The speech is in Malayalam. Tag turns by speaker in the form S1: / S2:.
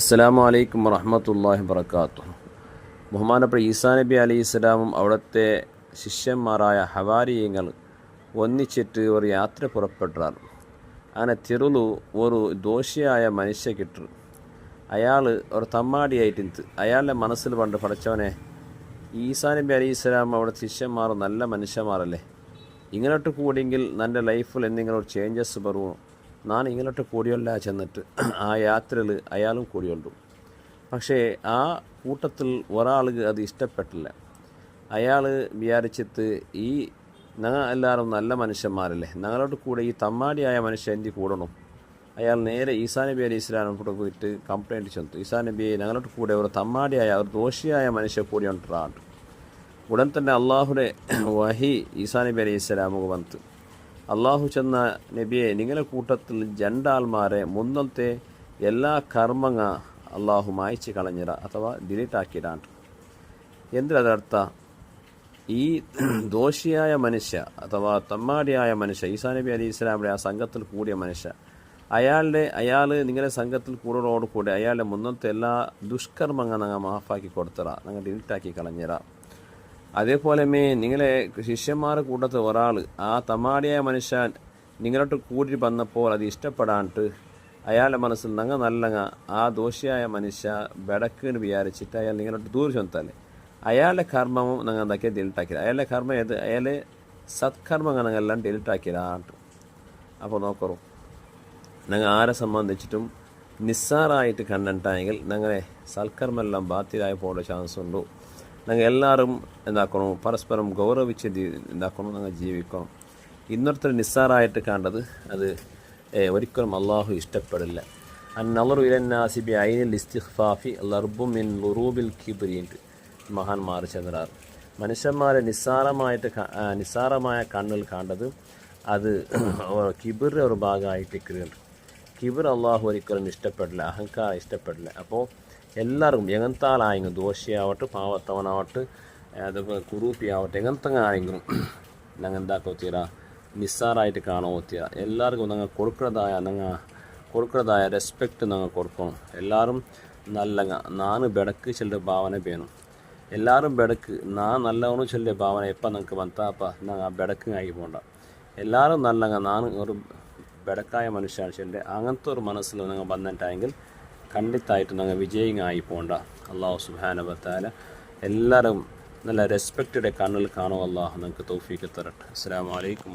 S1: അസ്സലാമു അലൈക്കും വറഹ്മത്തുള്ളാഹി വബറകാതുഹു. ബഹുമാനപ്പെട്ട ഈസാ നബി അലൈഹി സ്വലാമും അവിടുത്തെ ശിഷ്യന്മാരായ ഹവാരിയങ്ങൾ ഒന്നിച്ചിട്ട് ഒരു യാത്ര പുറപ്പെട്ടാർ. അങ്ങനെ തിരുളു ഒരു ദോഷിയായ മനുഷ്യ കിട്ടു. അയാൾ ഒരു തമ്മാടിയായിട്ട് അയാളുടെ മനസ്സിൽ പണ്ട് പഠിച്ചവനെ, ഈസാ നബി അലൈഹി സ്വലാം അവിടെ ശിഷ്യന്മാർ നല്ല മനുഷ്യന്മാരല്ലേ, ഇങ്ങോട്ട് കൂടിയെങ്കിൽ എൻ്റെ ലൈഫിൽ എന്തെങ്കിലും ഒരു ചേഞ്ചസ് വരുമോ, ഞാൻ ഇങ്ങോട്ട് കൂടിയല്ല ചെന്നിട്ട് ആ യാത്രയിൽ അയാളും കൂടിയുള്ളൂ. പക്ഷേ ആ കൂട്ടത്തിൽ ഒരാൾക്ക് അത് ഇഷ്ടപ്പെട്ടില്ല. അയാൾ വിചാരിച്ചിട്ട് ഈ ഞങ്ങൾ എല്ലാവരും നല്ല മനുഷ്യന്മാരല്ലേ, ഞങ്ങളോട് കൂടെ ഈ തമ്മാടിയായ മനുഷ്യൻ എന്തി കൂടണം. അയാൾ നേരെ ഈസാ നബി അലൈഹി സ്വലാമിനെ കൂടെ പോയിട്ട് കംപ്ലൈൻറ്റ് ചെന്നു, ഈസാ നബി ഞങ്ങളോട് കൂടെ ഒരു തമ്മാടിയായ ഒരു ദോഷിയായ മനുഷ്യ കൂടി ഉണ്ടാണ്ട്. ഉടൻ തന്നെ അള്ളാഹുടെ വഹി ഈസാ നബി അലൈഹി സ്വലാമുക്ക് വന്നു. അള്ളാഹു ചെന്ന നബിയെ, നിങ്ങളുടെ കൂട്ടത്തിൽ രണ്ടാൾമാരെ മുന്നത്തെ എല്ലാ കർമ്മങ്ങ അള്ളാഹു മായ്ച്ച് കളഞ്ഞിട അഥവാ ഡിലീറ്റാക്കിയിടാണ്ട്. എന്തിനർത്ഥ, ഈ ദോഷിയായ മനുഷ്യ അഥവാ തമ്മാടിയായ മനുഷ്യ ഈസാ നബി അലൈഹി സ്വലാമിൻ്റെ ആ സംഘത്തിൽ കൂടിയ മനുഷ്യ, അയാൾ നിങ്ങളുടെ സംഘത്തിൽ കൂടുന്നതോടുകൂടി അയാളുടെ മുന്നത്തെ എല്ലാ ദുഷ്കർമ്മങ്ങൾ ഞങ്ങൾ മാഫാക്കി കൊടുത്തറ, ഞങ്ങൾ ഡിലീറ്റാക്കി കളഞ്ഞിറ. അതേപോലെ നിങ്ങളെ ശിഷ്യന്മാരുടെ കൂട്ടത്തിൽ ഒരാൾ ആ തമ്മാടിയായ മനുഷ്യൻ നിങ്ങളോട്ട് കൂടി വന്നപ്പോൾ അത് ഇഷ്ടപ്പെടാണ്ട് അയാളുടെ മനസ്സിൽ ഞങ്ങൾ നല്ലങ്ങ ആ ദോഷിയായ മനുഷ്യ ബെടക്കെന്ന് വിചാരിച്ചിട്ട് അയാൾ നിങ്ങളോട്ട് ദൂരം ചെന്നല്ലേ, അയാളുടെ കർമ്മവും ഞങ്ങൾ എന്താക്കിയാൽ ഡിലീറ്റാക്കിയത്. അയാളുടെ കർമ്മം ഏത്, അയാളെ സത്കർമ്മങ്ങൾ ഞങ്ങളെല്ലാം ഡിലീറ്റാക്കിയതാണ്. അപ്പോൾ നോക്കറു, ഞങ്ങൾ ആരെ സംബന്ധിച്ചിട്ടും നിസ്സാറായിട്ട് കണ്ടിട്ടായെങ്കിൽ ഞങ്ങളെ സൽക്കർമ്മെല്ലാം ബാധ്യതയായി പോകേണ്ട ചാൻസ് ഉണ്ടോ. ഞങ്ങൾ എല്ലാവരും എന്താക്കണം, പരസ്പരം ഗൗരവിച്ച് എന്താക്കണം, ഞങ്ങൾ ജീവിക്കണം. ഇന്നത്തെ നിസ്സാറായിട്ട് കണ്ടത് അത് ഒരിക്കലും അള്ളാഹു ഇഷ്ടപ്പെടില്ല. അന്നളറു ഇലന്നാസി ബി ഐനിൽ ഇസ്തിഖ്ഫാഫി ലർബു മിൻ ലുറൂബിൽ കിബ്രീൻറ്റ് മഹാന്മാർ ചെന്നറാർ. മനുഷ്യന്മാരെ നിസ്സാരമായ കണ്ണിൽ കണ്ടത് അത് കിബിറിൻ്റെ ഒരു ഭാഗമായിട്ട് കിട്ടുന്നുണ്ട്. കിബിർ അള്ളാഹു ഒരിക്കലും ഇഷ്ടപ്പെടില്ല, അഹങ്കാരം ഇഷ്ടപ്പെടില്ല. അപ്പോൾ എല്ലാവർക്കും എങ്ങനത്തെ ആളായെങ്കിലും, ദോഷിയാവട്ടെ പാവത്തവനാവട്ടെ അതുപോലെ കുറൂപ്പിയാവട്ടെ എങ്ങനത്തെ ആയെങ്കിലും ഞങ്ങൾ എന്താക്കോ തീരാ നിസ്സാറായിട്ട് കാണോ തീരാ. എല്ലാവർക്കും ഞങ്ങൾ കൊടുക്കുന്നതായ റെസ്പെക്റ്റ് ഞങ്ങൾ കൊടുക്കണം. എല്ലാവരും നല്ലങ്ങ നാന് ബെടക്ക് ചെല്ലുന്ന ഭാവന വേണം. എല്ലാവരും ബെടക്ക് ഞാൻ നല്ലവനും ചെല്ലിയ ഭാവന എപ്പം ഞങ്ങൾക്ക് വന്നാപ്പ ഞങ്ങൾ ബെടക്ക് ആയി പോകണ്ട. എല്ലാവരും നല്ലങ്ങ ഞാൻ ഒരു ബെടക്കായ മനുഷ്യയാണ് ചെല്ലുക. അങ്ങനത്തെ ഒരു മനസ്സിൽ ഞങ്ങൾ വന്നിട്ടായെങ്കിൽ ഖണ്ഡിതായിട്ട് ഞങ്ങൾ വിജയിയായി പോകണ്ട. അള്ളാഹു സുബ്ഹാനഹു വ തആല എല്ലാവരും നല്ല റെസ്പെക്റ്റഡ് കണ്ണിൽ കാണും. അള്ളാഹു ഞങ്ങൾക്ക് തൗഫീഖ് തരട്ടെ. അസ്സലാമു അലൈക്കും.